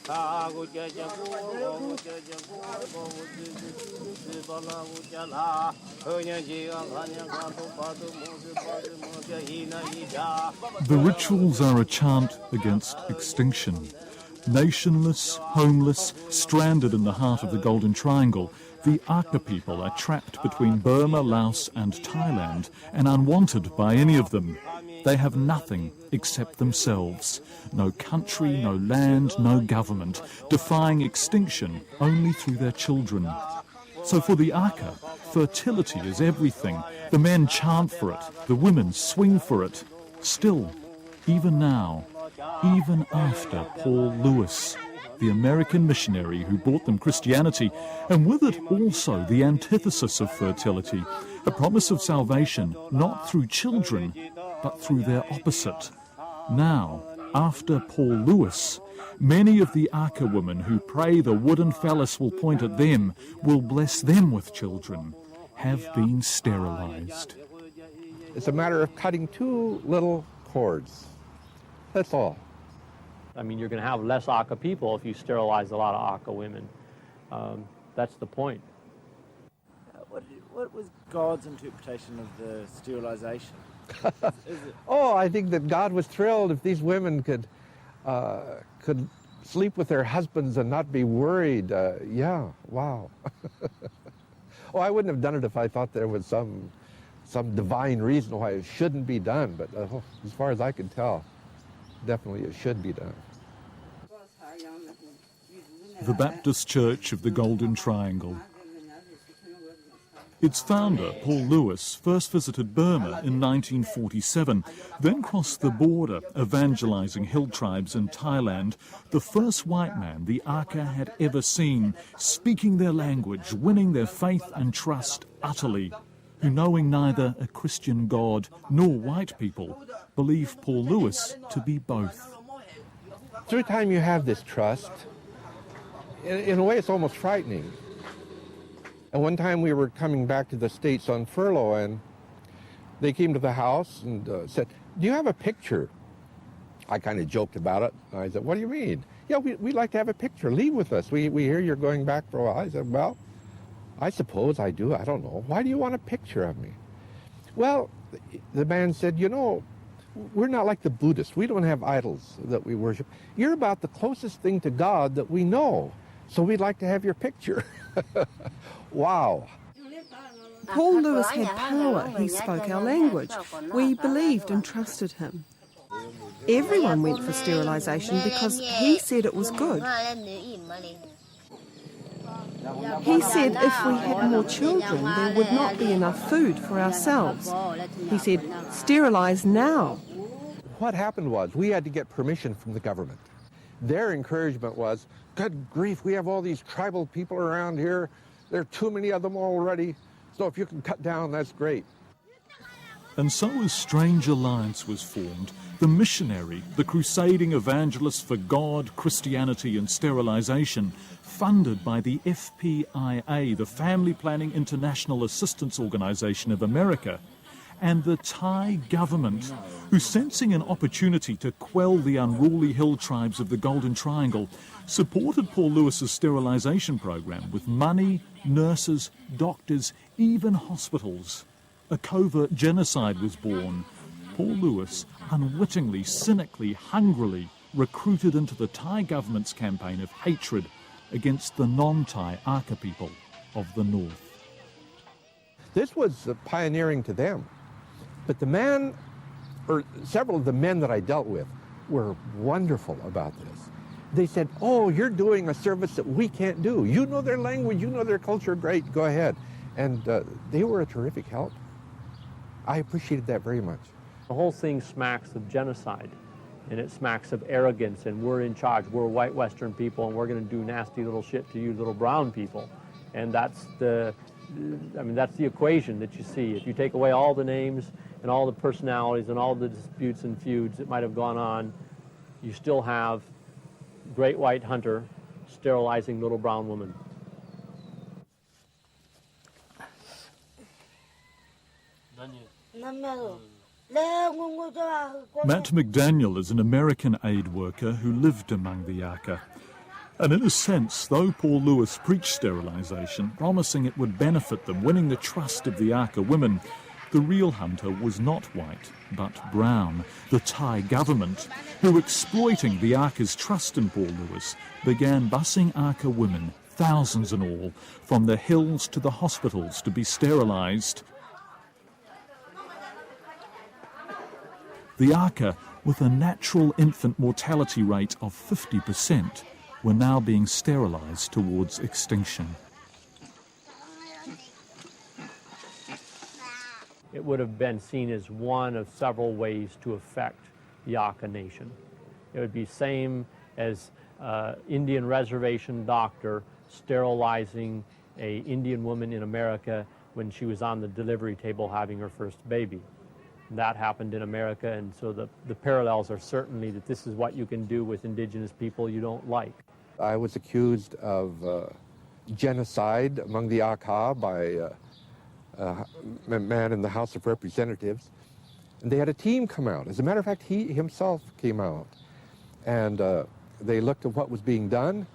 The rituals are a chant against extinction. Nationless, homeless, stranded in the heart of the Golden Triangle, the Aka people are trapped between Burma, Laos and Thailand and unwanted by any of them. They have nothing except themselves. No country, no land, no government, defying extinction only through their children. So for the Aka, fertility is everything. The men chant for it, the women swing for it. Still, even now, even after Paul Lewis, the American missionary who brought them Christianity, and with it also the antithesis of fertility, a promise of salvation not through children, but through their opposite. Now, after Paul Lewis, many of the Aka women who pray the wooden phallus will point at them, will bless them with children, have been sterilised. It's a matter of cutting two little cords. That's all. I mean, you're going to have less Aka people if you sterilize a lot of Aka women. That's the point. What was God's interpretation of the sterilisation? Oh, I think that God was thrilled if these women could sleep with their husbands and not be worried. Yeah, wow. Oh, I wouldn't have done it if I thought there was some divine reason why it shouldn't be done. But as far as I can tell, definitely it should be done. The Baptist Church of the Golden Triangle. Its founder, Paul Lewis, first visited Burma in 1947, then crossed the border, evangelizing hill tribes in Thailand, the first white man the Aka had ever seen, speaking their language, winning their faith and trust utterly, who, knowing neither a Christian God nor white people, believed Paul Lewis to be both. Through time you have this trust. In a way, it's almost frightening. And one time we were coming back to the States on furlough, and they came to the house and said, "Do you have a picture?" I kind of joked about it. I said, "What do you mean?" "Yeah, we'd like to have a picture. Leave with us. We hear you're going back for a while." I said, "Well, I suppose I do. I don't know. Why do you want a picture of me?" Well, the man said, "You know, we're not like the Buddhists. We don't have idols that we worship. You're about the closest thing to God that we know. So we'd like to have your picture." Wow. Paul Lewis had power. He spoke our language. We believed and trusted him. Everyone went for sterilisation because he said it was good. He said if we had more children, there would not be enough food for ourselves. He said, "Sterilise now." What happened was we had to get permission from the government. Their encouragement was, "Good grief, we have all these tribal people around here. There are too many of them already. So if you can cut down, that's great." And so a strange alliance was formed. The missionary, the crusading evangelist for God, Christianity and sterilisation, funded by the FPIA, the Family Planning International Assistance Organisation of America, and the Thai government, who, sensing an opportunity to quell the unruly hill tribes of the Golden Triangle, supported Paul Lewis's sterilisation program with money, nurses, doctors, even hospitals. A covert genocide was born. Paul Lewis, unwittingly, cynically, hungrily, recruited into the Thai government's campaign of hatred against the non-Thai Aka people of the north. This was pioneering to them. But the man, or several of the men that I dealt with, were wonderful about this. They said, "Oh, you're doing a service that we can't do. You know their language, you know their culture, great, go ahead." And they were a terrific help. I appreciated that very much. The whole thing smacks of genocide, and it smacks of arrogance, and we're in charge. We're white Western people, and we're going to do nasty little shit to you little brown people. And that's the equation that you see. If you take away all the names and all the personalities and all the disputes and feuds that might have gone on, you still have great white hunter sterilizing little brown woman. Matt McDaniel is an American aid worker who lived among the Aka. And in a sense, though Paul Lewis preached sterilisation, promising it would benefit them, winning the trust of the Aka women, the real hunter was not white, but brown. The Thai government, who, exploiting the Aka's trust in Paul Lewis, began busing Aka women, thousands in all, from the hills to the hospitals to be sterilised. The Aka, with a natural infant mortality rate of 50%, were now being sterilised towards extinction. It would have been seen as one of several ways to affect the Aka nation. It would be same as Indian reservation doctor sterilizing a Indian woman in America when she was on the delivery table having her first baby. That happened in America, and so the parallels are certainly that this is what you can do with indigenous people you don't like. I was accused of genocide among the Aka by a man in the House of Representatives. And they had a team come out. As a matter of fact, he himself came out. And they looked at what was being done.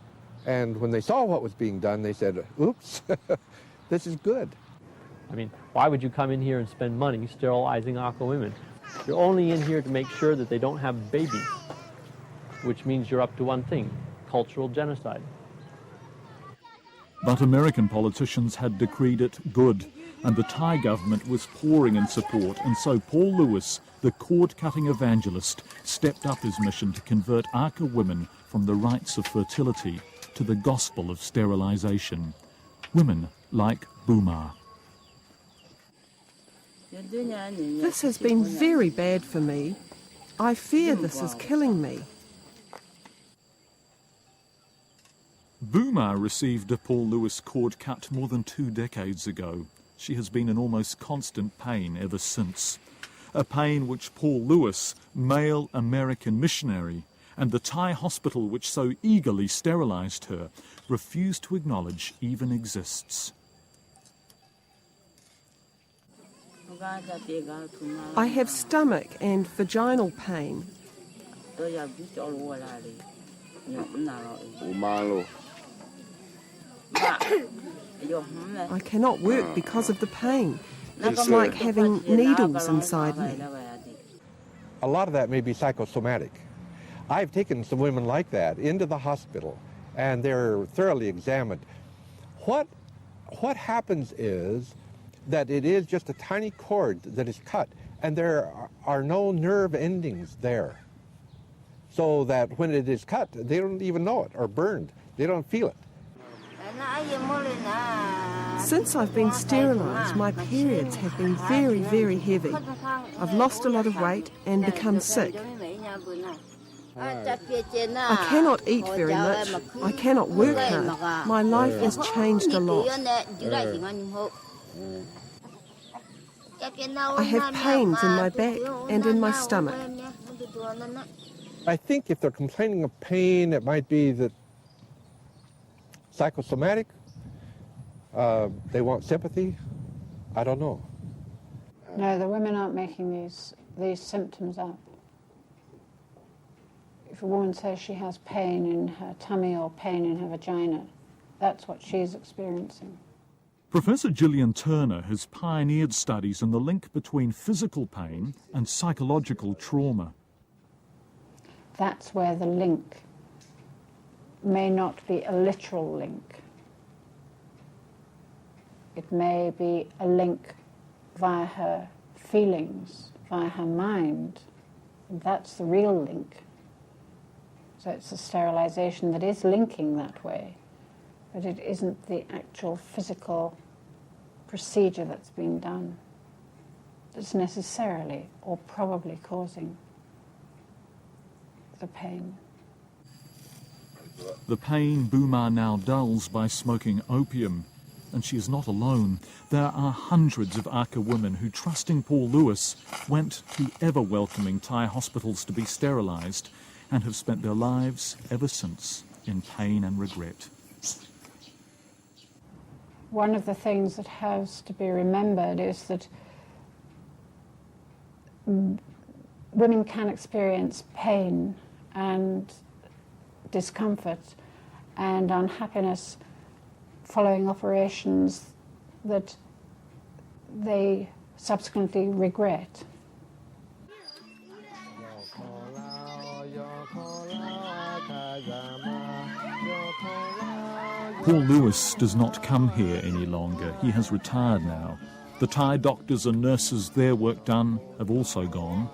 And when they saw what was being done, they said, oops, this is good. I mean, why would you come in here and spend money sterilizing Aka women? You're only in here to make sure that they don't have babies, which means you're up to one thing, cultural genocide. But American politicians had decreed it good, and the Thai government was pouring in support, and so Paul Lewis, the cord-cutting evangelist, stepped up his mission to convert Aka women from the rites of fertility to the gospel of sterilisation. Women like Buma. This has been very bad for me. I fear this is killing me. Buma received a Paul Lewis cord cut more than 2 decades ago. She has been in almost constant pain ever since. A pain which Paul Lewis, male American missionary, and the Thai hospital which so eagerly sterilised her, refused to acknowledge even exists. I have stomach and vaginal pain. I cannot work because of the pain. It's like having needles inside me. A lot of that may be psychosomatic. I've taken some women like that into the hospital, and they're thoroughly examined. What happens is that it is just a tiny cord that is cut, and there are no nerve endings there. So that when it is cut, they don't even know it, or burned. They don't feel it. Since I've been sterilised, my periods have been very, very heavy. I've lost a lot of weight and become sick. I cannot eat very much. I cannot work hard. My life has changed a lot. I have pains in my back and in my stomach. I think if they're complaining of pain, it might be that psychosomatic. They want sympathy. I don't know. No, the women aren't making these symptoms up. If a woman says she has pain in her tummy or pain in her vagina, that's what she's experiencing. Professor Gillian Turner has pioneered studies in the link between physical pain and psychological trauma. That's where the link may not be a literal link. It may be a link via her feelings, via her mind. And that's the real link. So it's a sterilisation that is linking that way, but it isn't the actual physical procedure that's been done that's necessarily or probably causing the pain. The pain Buma now dulls by smoking opium. And she is not alone. There are hundreds of Aka women who, trusting Paul Lewis, went to ever-welcoming Thai hospitals to be sterilised and have spent their lives ever since in pain and regret. One of the things that has to be remembered is that women can experience pain and discomfort, and unhappiness following operations that they subsequently regret. Paul Lewis does not come here any longer. He has retired now. The Thai doctors and nurses, their work done, have also gone.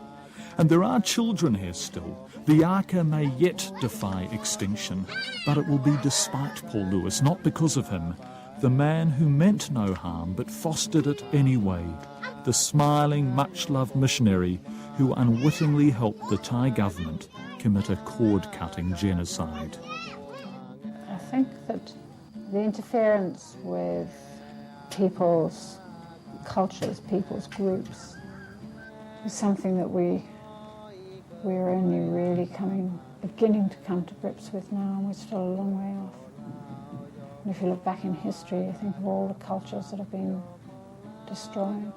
And there are children here still. The Aka may yet defy extinction, but it will be despite Paul Lewis, not because of him. The man who meant no harm but fostered it anyway. The smiling, much-loved missionary who unwittingly helped the Thai government commit a cord-cutting genocide. I think that the interference with people's cultures, people's groups, is something that we're only really beginning to come to grips with now, and we're still a long way off. And if you look back in history, you think of all the cultures that have been destroyed.